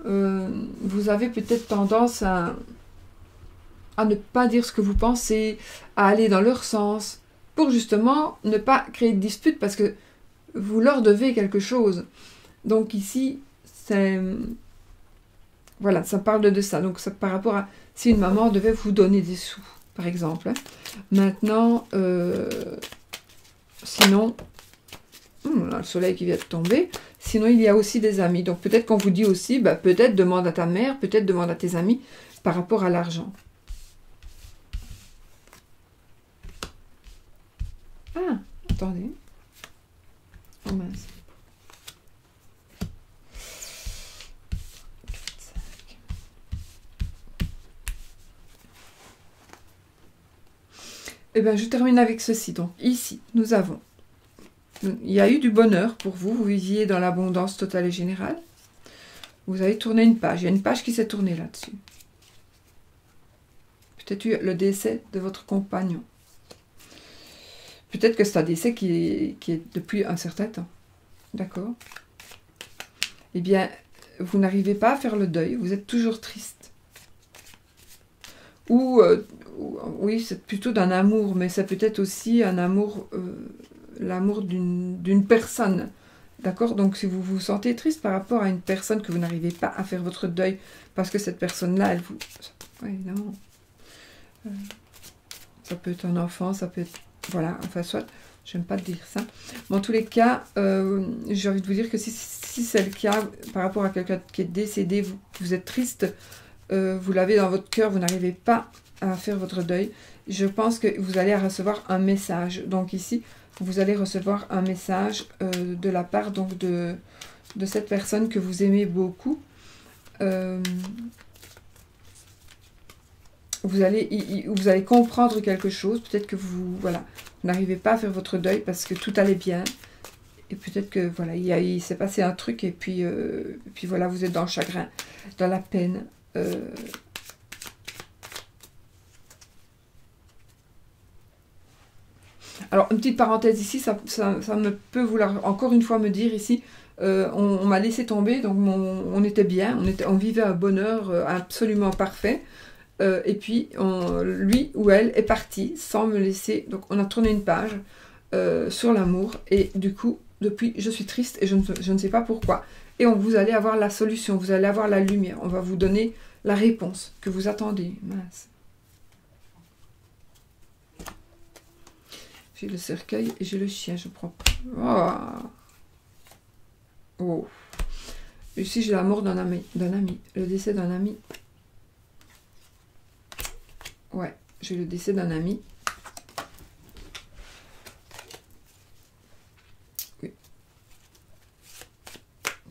vous avez peut-être tendance à ne pas dire ce que vous pensez, à aller dans leur sens, pour justement ne pas créer de dispute, parce que vous leur devez quelque chose. Donc ici, c'est... Voilà, ça parle de ça. Donc, ça, par rapport à si une maman devait vous donner des sous, par exemple. Hein. Maintenant, sinon... là, le soleil qui vient de tomber. Sinon, il y a aussi des amis. Donc, peut-être qu'on vous dit aussi, bah, peut-être demande à ta mère, peut-être demande à tes amis par rapport à l'argent. Ah, attendez. Oh mince. Eh bien, je termine avec ceci. Donc, ici, nous avons... Il y a eu du bonheur pour vous. Vous viviez dans l'abondance totale et générale. Vous avez tourné une page. Il y a une page qui s'est tournée là-dessus. Peut-être eu le décès de votre compagnon. Peut-être que c'est un décès qui est depuis un certain temps. D'accord? Eh bien, vous n'arrivez pas à faire le deuil. Vous êtes toujours triste. Ou, oui, c'est plutôt d'un amour, mais c'est peut-être aussi un amour... l'amour d'une personne, d'accord? Donc si vous vous sentez triste par rapport à une personne que vous n'arrivez pas à faire votre deuil, parce que cette personne-là, elle vous... Ouais, évidemment. Ça peut être un enfant, ça peut être... Voilà, enfin soit, j'aime pas dire ça. Mais en tous les cas, j'ai envie de vous dire que si c'est le cas, par rapport à quelqu'un qui est décédé, vous êtes triste, vous l'avez dans votre cœur, vous n'arrivez pas à faire votre deuil, je pense que vous allez recevoir un message. Donc ici, vous allez recevoir un message de la part donc de cette personne que vous aimez beaucoup. Vous allez comprendre quelque chose. Peut-être que vous n'arrivez pas à faire votre deuil parce que tout allait bien. Et peut-être que voilà, il s'est passé un truc et puis voilà, vous êtes dans le chagrin, dans la peine. Alors, une petite parenthèse ici, ça me peut vouloir encore une fois me dire ici, on m'a laissé tomber, donc on était bien, on vivait un bonheur absolument parfait, et puis lui ou elle est parti sans me laisser, donc on a tourné une page sur l'amour, et du coup, depuis, je suis triste et je ne sais pas pourquoi. Et vous allez avoir la solution, vous allez avoir la lumière, on va vous donner la réponse que vous attendez. Mince. J'ai le cercueil et j'ai le chien, je prends. Oh. Oh. Ici, j'ai la mort d'un ami, le décès d'un ami. Ouais, j'ai le décès d'un ami. Oui.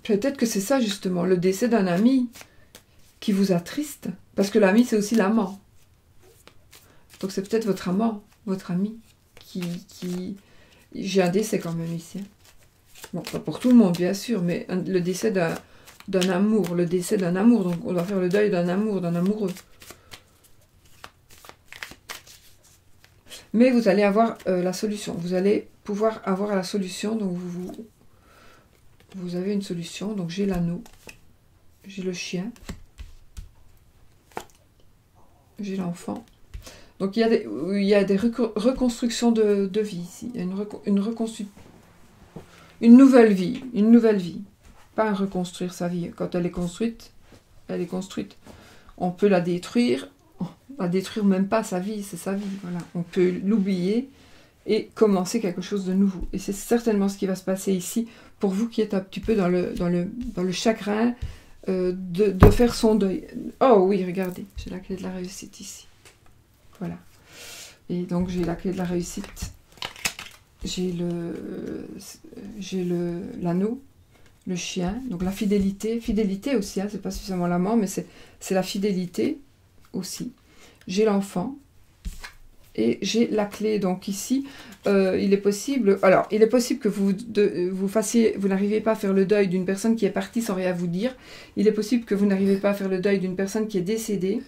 Peut-être que c'est ça, justement, le décès d'un ami qui vous attriste. Parce que l'ami, c'est aussi l'amant. Donc, c'est peut-être votre amant, votre ami, qui... J'ai un décès quand même ici. Bon, pas pour tout le monde, bien sûr, mais le décès d'un amour. Le décès d'un amour. Donc, on doit faire le deuil d'un amour, d'un amoureux. Mais vous allez avoir la solution. Vous allez pouvoir avoir la solution. Donc, vous avez une solution. Donc, j'ai l'anneau. J'ai le chien. J'ai l'enfant. Donc, il y a des reconstructions de vie ici. Il y a une nouvelle vie. Une nouvelle vie. Pas reconstruire sa vie. Quand elle est construite, elle est construite. On peut la détruire. On va détruire même pas sa vie, c'est sa vie. Voilà. On peut l'oublier et commencer quelque chose de nouveau. Et c'est certainement ce qui va se passer ici pour vous qui êtes un petit peu dans le chagrin de faire son deuil. Oh oui, regardez, j'ai la clé de la réussite ici. Voilà. Et donc j'ai la clé de la réussite. J'ai l'anneau, le chien, donc la fidélité. Fidélité aussi, hein, c'est pas suffisamment l'amant, mais c'est la fidélité aussi. J'ai l'enfant et j'ai la clé. Donc ici, il est possible... Alors, il est possible que vous n'arrivez pas à faire le deuil d'une personne qui est partie sans rien vous dire. Il est possible que vous n'arrivez pas à faire le deuil d'une personne qui est décédée.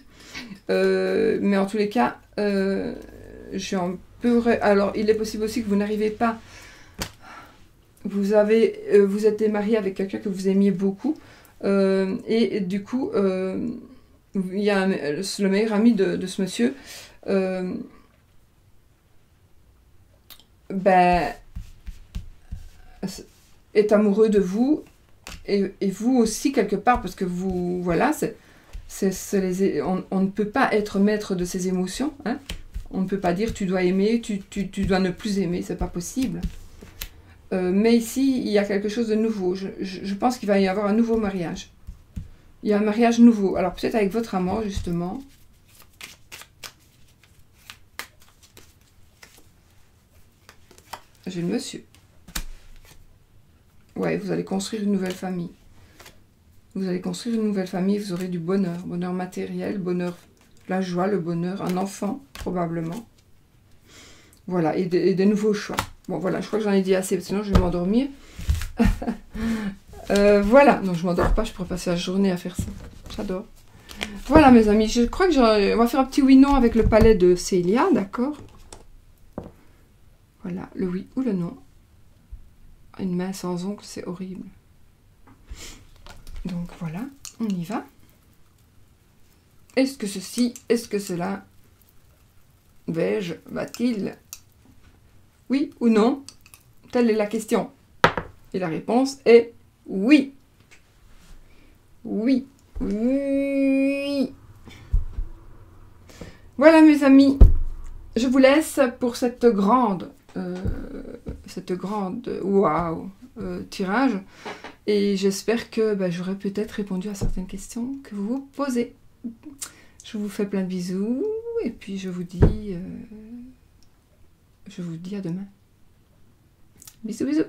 Mais en tous les cas, alors, il est possible aussi que vous n'arrivez pas... Vous êtes marié avec quelqu'un que vous aimiez beaucoup. Et du coup... il y a le meilleur ami de ce monsieur est amoureux de vous et vous aussi quelque part parce que vous voilà on ne peut pas être maître de ses émotions, hein. On ne peut pas dire tu dois aimer, tu dois ne plus aimer, c'est pas possible. Mais ici il y a quelque chose de nouveau. Je pense qu'il va y avoir un nouveau mariage. Il y a un mariage nouveau. Alors, peut-être avec votre amant, justement. J'ai le monsieur. Ouais, vous allez construire une nouvelle famille. Vous allez construire une nouvelle famille, vous aurez du bonheur. Bonheur matériel, bonheur, la joie, le bonheur, un enfant, probablement. Voilà, et de nouveaux choix. Bon, voilà, je crois que j'en ai dit assez, sinon je vais m'endormir. Voilà, non, je m'endors pas, je pourrais passer la journée à faire ça. J'adore. Voilà, mes amis, je crois que on va faire un petit oui-non avec le palais de Célia, d'accord? Voilà, le oui ou le non. Une main sans ongle, c'est horrible. Donc voilà, on y va. Est-ce que ceci, est-ce que cela, va-t-il? Oui ou non? Telle est la question. Et la réponse est oui. Oui. Oui. Voilà mes amis. Je vous laisse pour cette grande waouh tirage. Et j'espère que j'aurai peut-être répondu à certaines questions que vous vous posez. Je vous fais plein de bisous. Et puis je vous dis à demain. Bisous, bisous.